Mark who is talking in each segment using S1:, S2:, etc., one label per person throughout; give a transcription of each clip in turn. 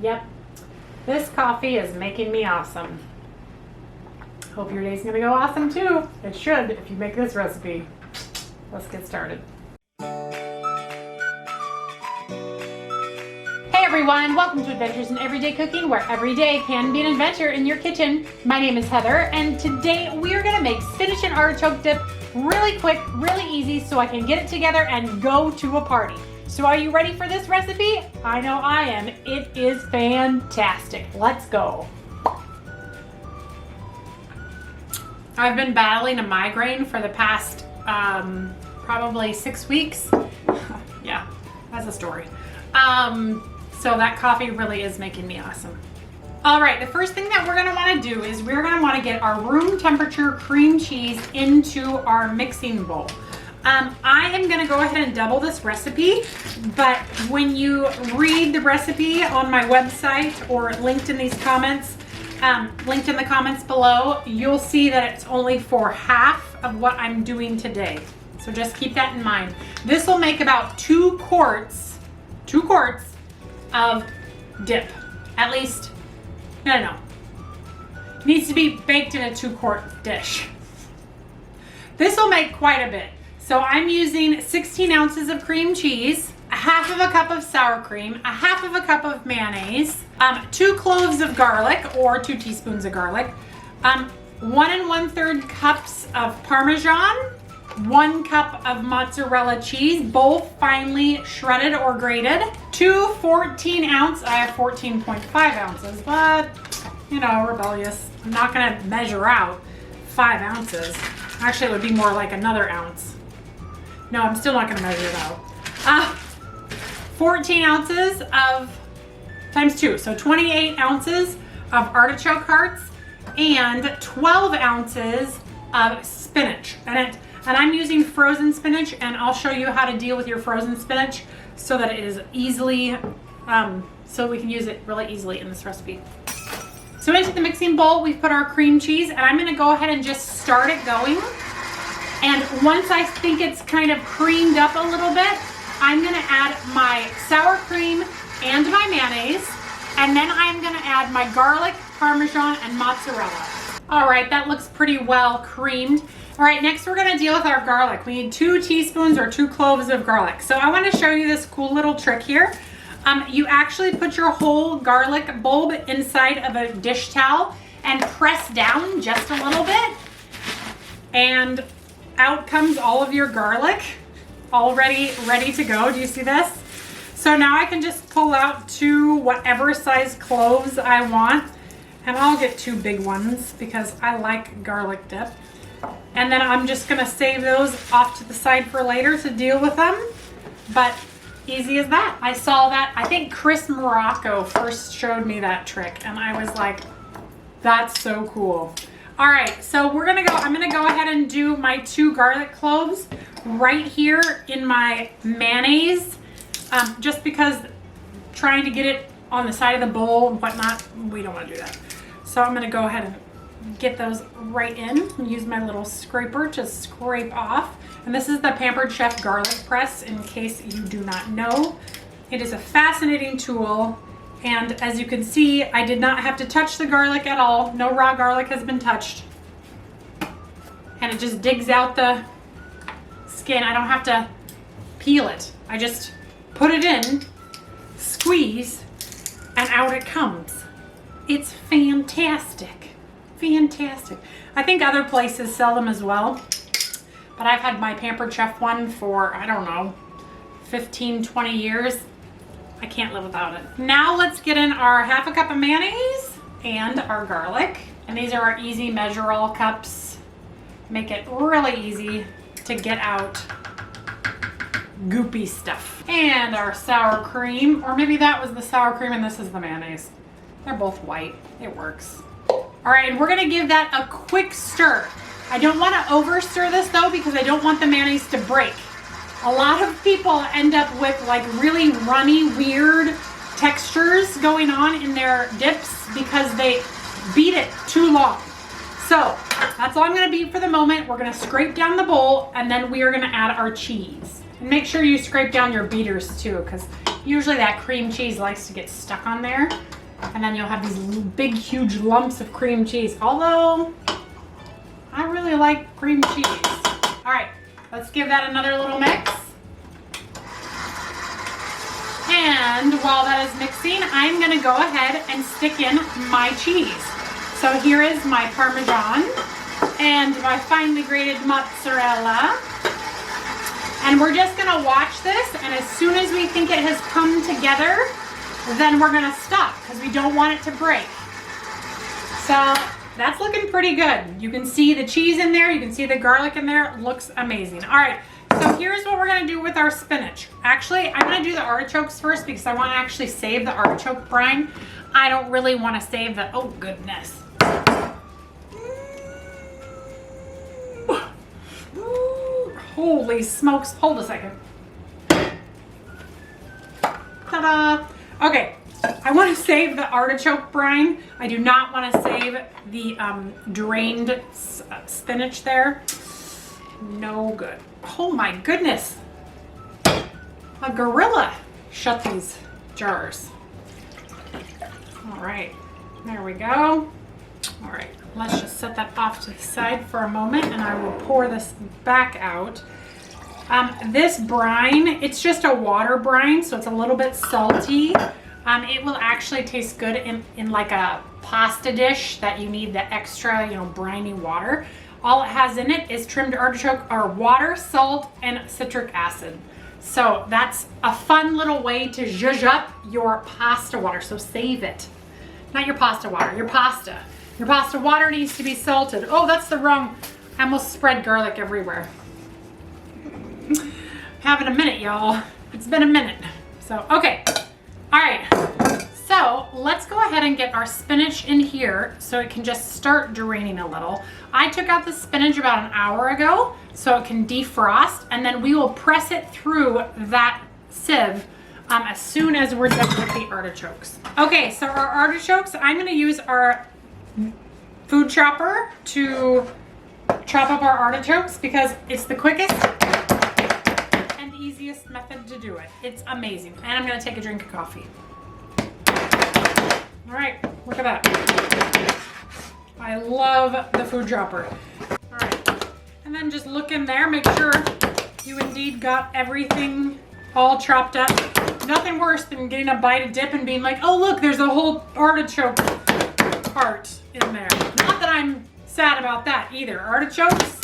S1: Yep, this coffee is making me awesome. Hope your day's gonna go awesome too. It should if you make this recipe. Let's get started. Hey everyone, welcome to Adventures in Everyday Cooking, where every day can be an adventure in your kitchen. My name is Heather, and today we are gonna make spinach and artichoke dip really quick, really easy, so I can get it together and go to a party. So are you ready for this recipe? I know I am. It is fantastic. Let's go. I've been battling a migraine for the past probably 6 weeks. Yeah, that's a story. So that coffee really is making me awesome. All right, the first thing that we're gonna wanna do is we're gonna wanna get our room temperature cream cheese into our mixing bowl. I am gonna go ahead and double this recipe, but when you read the recipe on my website or linked in these comments, linked in the comments below, you'll see that it's only for half of what I'm doing today. So just keep that in mind. This will make about 2 quarts of dip. At least, no. It needs to be baked in a 2-quart dish. This will make quite a bit. So I'm using 16 ounces of cream cheese, a half of a cup of sour cream, a half of a cup of mayonnaise, 2 cloves of garlic or 2 teaspoons of garlic, 1 1/3 cups of parmesan, 1 cup of mozzarella cheese, both finely shredded or grated, 2 14-ounce, I have 14.5 ounces, but you know, rebellious. I'm not gonna measure out 5 ounces. Actually, it would be more like another ounce. No, I'm still not gonna measure it out. 14 ounces of, times 2, so 28 ounces of artichoke hearts and 12 ounces of spinach. And I'm using frozen spinach, and I'll show you how to deal with your frozen spinach so that it is easily, so we can use it really easily in this recipe. So into the mixing bowl, we've put our cream cheese, and I'm gonna go ahead and just start it going. And once I think it's kind of creamed up a little bit, I'm gonna add my sour cream and my mayonnaise, and then I'm gonna add my garlic, parmesan, and mozzarella. All right, that looks pretty well creamed. All right, next we're gonna deal with our garlic. We need 2 teaspoons or 2 cloves of garlic. So I wanna show you this cool little trick here. You actually put your whole garlic bulb inside of a dish towel and press down just a little bit, and out comes all of your garlic, already ready to go. Do you see this? So now I can just pull out 2 whatever size cloves I want, and I'll get 2 big ones because I like garlic dip. And then I'm just gonna save those off to the side for later to deal with them. But easy as that. I saw that, I think Chris Morocco first showed me that trick, and I was like, that's so cool. All right, so I'm gonna go ahead and do my 2 garlic cloves right here in my mayonnaise, just because trying to get it on the side of the bowl and whatnot, we don't wanna do that. So I'm gonna go ahead and get those right in and use my little scraper to scrape off. And this is the Pampered Chef garlic press, in case you do not know. It is a fascinating tool. And as you can see, I did not have to touch the garlic at all. No raw garlic has been touched. And it just digs out the skin. I don't have to peel it. I just put it in, squeeze, and out it comes. It's fantastic. Fantastic. I think other places sell them as well, but I've had my Pampered Chef one for, I don't know, 15, 20 years. I can't live without it. Now let's get in our half a cup of mayonnaise and our garlic. And these are our easy measure all cups. Make it really easy to get out goopy stuff. And our sour cream, or maybe that was the sour cream and this is the mayonnaise. They're both white, it works. All right, and we're gonna give that a quick stir. I don't wanna over stir this though, because I don't want the mayonnaise to break. A lot of people end up with like really runny, weird textures going on in their dips because they beat it too long. So that's all I'm gonna beat for the moment. We're gonna scrape down the bowl, and then we are gonna add our cheese. And make sure you scrape down your beaters too, because usually that cream cheese likes to get stuck on there. And then you'll have these big, huge lumps of cream cheese. Although, I really like cream cheese. All right, let's give that another little mix. And while that is mixing, I'm gonna go ahead and stick in my cheese. So here is my Parmesan and my finely grated mozzarella. And we're just gonna watch this, and as soon as we think it has come together, then we're gonna stop because we don't want it to break. So that's looking pretty good. You can see the cheese in there, you can see the garlic in there. It looks amazing. All right, so here's what we're gonna do with our spinach. Actually, I'm gonna do the artichokes first because I wanna actually save the artichoke brine. I don't really wanna save the, oh goodness. Holy smokes, hold a second. Ta-da! Okay, I want to save the artichoke brine. I do not want to save the drained spinach there. No good. Oh my goodness. A gorilla shut these jars. All right, there we go. All right, let's just set that off to the side for a moment and I will pour this back out. This brine, it's just a water brine, so it's a little bit salty. It will actually taste good in like a pasta dish that you need the extra, briny water. All it has in it is trimmed artichoke or water, salt, and citric acid. So that's a fun little way to zhuzh up your pasta water, so save it. Not your pasta water, your pasta. Your pasta water needs to be salted. Oh, that's the wrong, I almost spread garlic everywhere. Having a minute, y'all. It's been a minute. So, okay. All right. So let's go ahead and get our spinach in here so it can just start draining a little. I took out the spinach about an hour ago so it can defrost, and then we will press it through that sieve as soon as we're done with the artichokes. Okay, so our artichokes, I'm gonna use our food chopper to chop up our artichokes because it's the quickest and easiest method to do it. It's amazing. And I'm gonna take a drink of coffee. All right, look at that. I love the food chopper. All right, and then just look in there, make sure you indeed got everything all chopped up. Nothing worse than getting a bite of dip and being like, oh look, there's a whole artichoke part in there. Not that I'm sad about that either. Artichokes,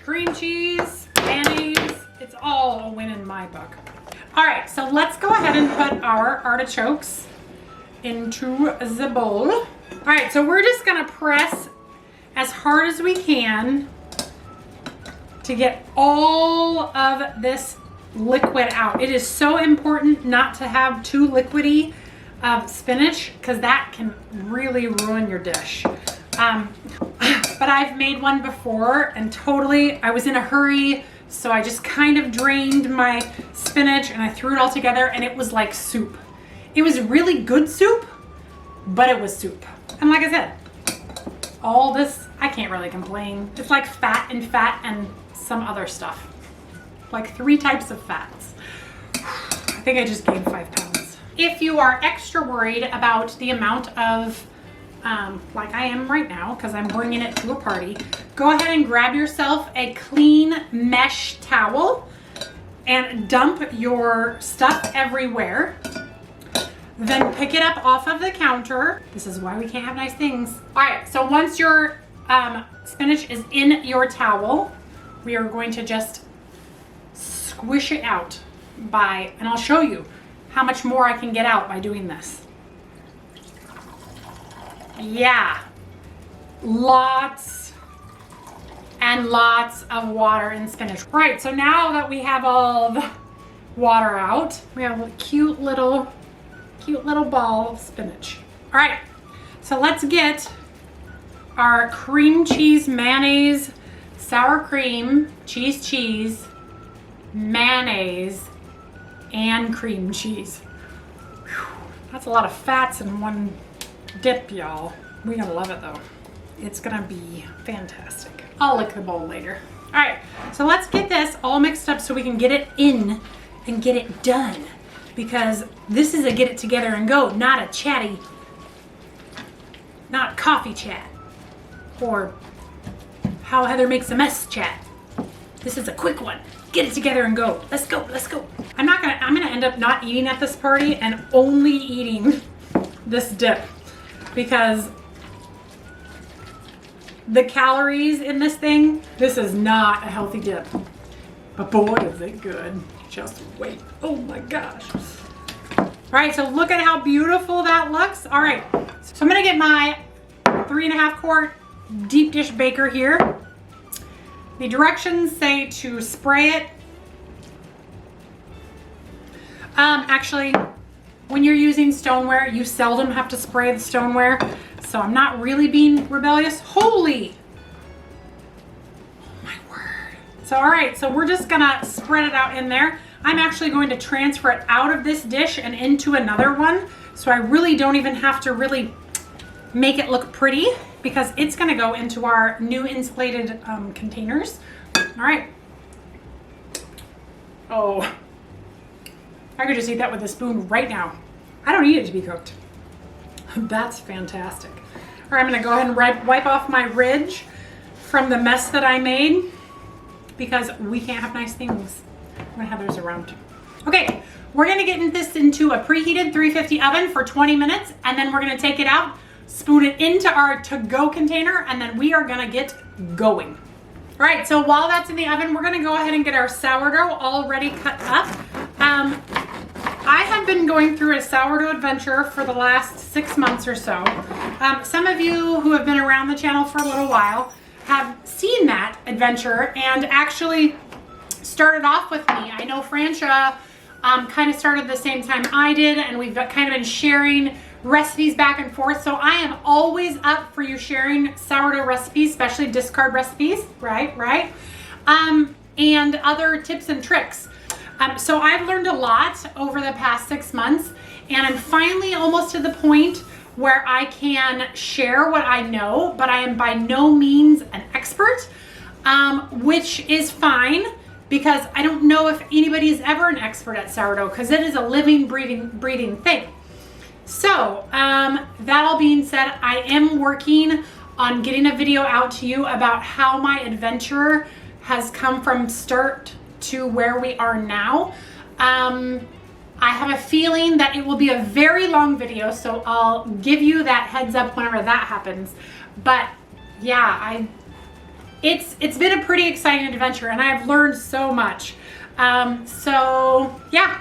S1: cream cheese, mayonnaise, it's all a win in my book. All right, so let's go ahead and put our artichokes into the bowl. All right, so we're just gonna press as hard as we can to get all of this liquid out. It is so important not to have too liquidy of spinach because that can really ruin your dish. But I've made one before and totally, I was in a hurry, so I just kind of drained my spinach and I threw it all together and it was like soup. It was really good soup, but it was soup. And like I said, all this, I can't really complain. It's like fat and some other stuff. Like 3 types of fats. I think I just gained 5 pounds. If you are extra worried about the amount of, like I am right now, because I'm bringing it to a party, go ahead and grab yourself a clean mesh towel and dump your stuff everywhere. Then pick it up off of the counter. This is why we can't have nice things. All right, so once your spinach is in your towel, we are going to just squish it out and I'll show you how much more I can get out by doing this. Yeah, lots and lots of water in spinach. All right, so now that we have all the water out, we have a cute little ball of spinach. All right, so let's get our cream cheese, mayonnaise, sour cream, cheese, mayonnaise, and cream cheese. Whew, that's a lot of fats in one dip, y'all. We're gonna love it though. It's gonna be fantastic. I'll lick the bowl later. All right, so let's get this all mixed up so we can get it in and get it done. Because this is a get it together and go, not a chatty, not coffee chat or how Heather makes a mess chat. This is a quick one. Get it together and go. Let's go, let's go. I'm gonna end up not eating at this party and only eating this dip because the calories in this thing, this is not a healthy dip. But boy, is it good. Just wait. Oh my gosh. All right, so look at how beautiful that looks. All right, so I'm gonna get my 3.5 quart deep dish baker here. The directions say to spray it. Actually, when you're using stoneware, you seldom have to spray the stoneware. So I'm not really being rebellious. Holy, oh my word. So, all right, so we're just gonna spread it out in there. I'm actually going to transfer it out of this dish and into another one. So I really don't even have to really make it look pretty because it's gonna go into our new insulated containers. All right. Oh, I could just eat that with a spoon right now. I don't need it to be cooked. That's fantastic. All right, I'm gonna go ahead and wipe off my ridge from the mess that I made because we can't have nice things when Heather's around. Okay, we're gonna get this into a preheated 350 oven for 20 minutes and then we're gonna take it out, spoon it into our to-go container, and then we are gonna get going. All right, so while that's in the oven, we're gonna go ahead and get our sourdough already cut up. I have been going through a sourdough adventure for the last 6 months or so. Some of you who have been around the channel for a little while have seen that adventure and actually started off with me. I know Francia kind of started the same time I did, and we've kind of been sharing recipes back and forth. So I am always up for you sharing sourdough recipes, especially discard recipes, right? And other tips and tricks. So I've learned a lot over the past 6 months, and I'm finally almost to the point where I can share what I know, but I am by no means an expert, which is fine because I don't know if anybody is ever an expert at sourdough because it is a living, breathing thing. So that all being said, I am working on getting a video out to you about how my adventure has come from start to where we are now. I have a feeling that it will be a very long video, so I'll give you that heads up whenever that happens. But yeah, it's been a pretty exciting adventure and I've learned so much. So yeah.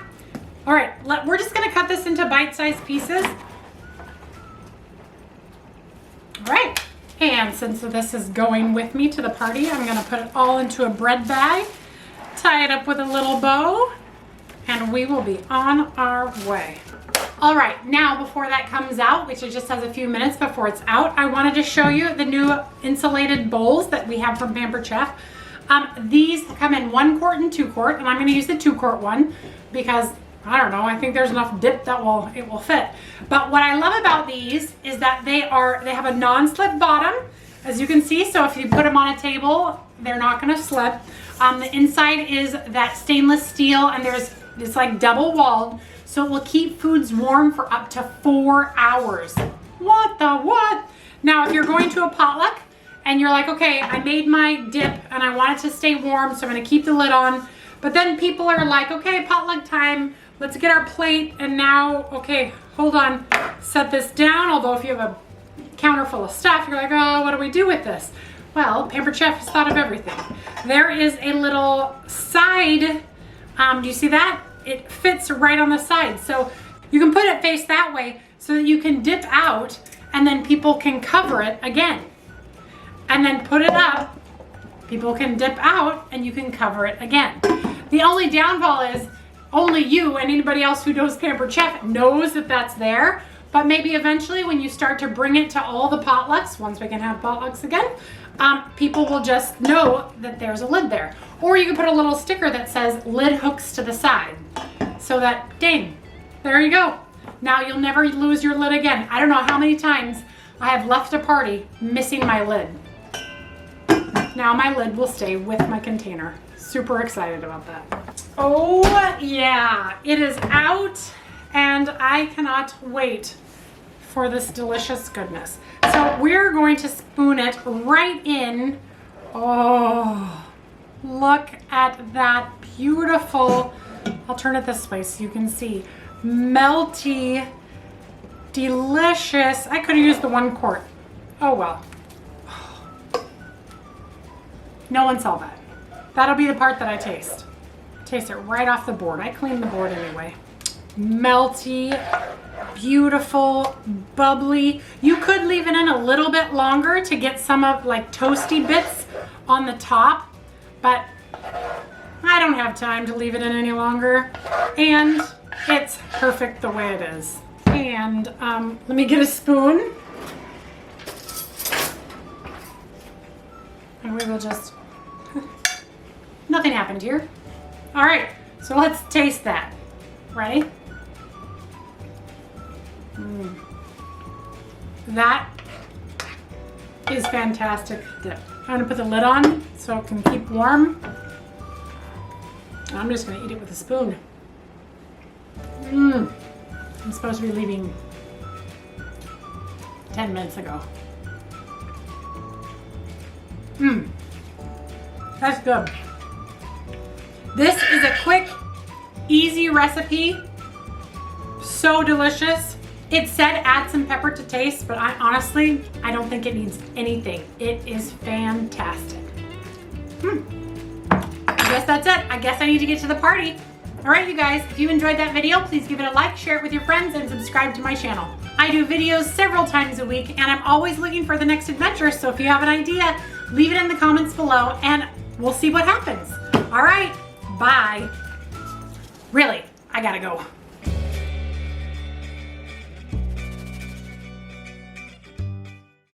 S1: All right, we're just gonna cut this into bite-sized pieces. All right, and since this is going with me to the party, I'm gonna put it all into a bread bag, tie it up with a little bow, and we will be on our way. All right, now before that comes out, which it just has a few minutes before it's out, I wanted to show you the new insulated bowls that we have from Pampered Chef. These come in 1 quart and 2 quart, and I'm gonna use the 2 quart one because I don't know, I think there's enough dip that it will fit. But what I love about these is that they have a non-slip bottom, as you can see. So if you put them on a table, they're not gonna slip. The inside is that stainless steel, and it's like double walled, so it will keep foods warm for up to 4 hours. What the what? Now, if you're going to a potluck and you're like, okay, I made my dip and I want it to stay warm, so I'm gonna keep the lid on. But then people are like, okay, potluck time, let's get our plate, and now, okay, hold on, set this down. Although if you have a counter full of stuff, you're like, oh, what do we do with this? Well, Pampered Chef has thought of everything. There is a little side, do you see that? It fits right on the side. So you can put it face that way so that you can dip out and then people can cover it again. And then put it up, people can dip out and you can cover it again. The only downfall is only you and anybody else who knows Pampered Chef knows that that's there. But maybe eventually when you start to bring it to all the potlucks, once we can have potlucks again, people will just know that there's a lid there. Or you can put a little sticker that says lid hooks to the side. So that, dang, there you go. Now you'll never lose your lid again. I don't know how many times I have left a party missing my lid. now my lid will stay with my container. Super excited about that. Oh yeah, it is out and I cannot wait for this delicious goodness. So we're going to spoon it right in. Oh, look at that beautiful, I'll turn it this way so you can see, melty, delicious. I could have used the 1 quart. Oh well. No one saw that. That'll be the part that I taste. Taste it right off the board. I cleaned the board anyway. Melty, beautiful, bubbly. You could leave it in a little bit longer to get some of like toasty bits on the top, but I don't have time to leave it in any longer. And it's perfect the way it is. And let me get a spoon. And we will just, nothing happened here. All right, so let's taste that. Ready? That is fantastic dip. I'm gonna put the lid on so it can keep warm. And I'm just gonna eat it with a spoon. I'm supposed to be leaving 10 minutes ago. That's good. This is a quick, easy recipe. So delicious. It said add some pepper to taste, but I don't think it needs anything. It is fantastic. I guess that's it. I guess I need to get to the party. All right, you guys, if you enjoyed that video, please give it a like, share it with your friends, and subscribe to my channel. I do videos several times a week, and I'm always looking for the next adventure, so if you have an idea, leave it in the comments below, and we'll see what happens. All right, bye. Really, I gotta go.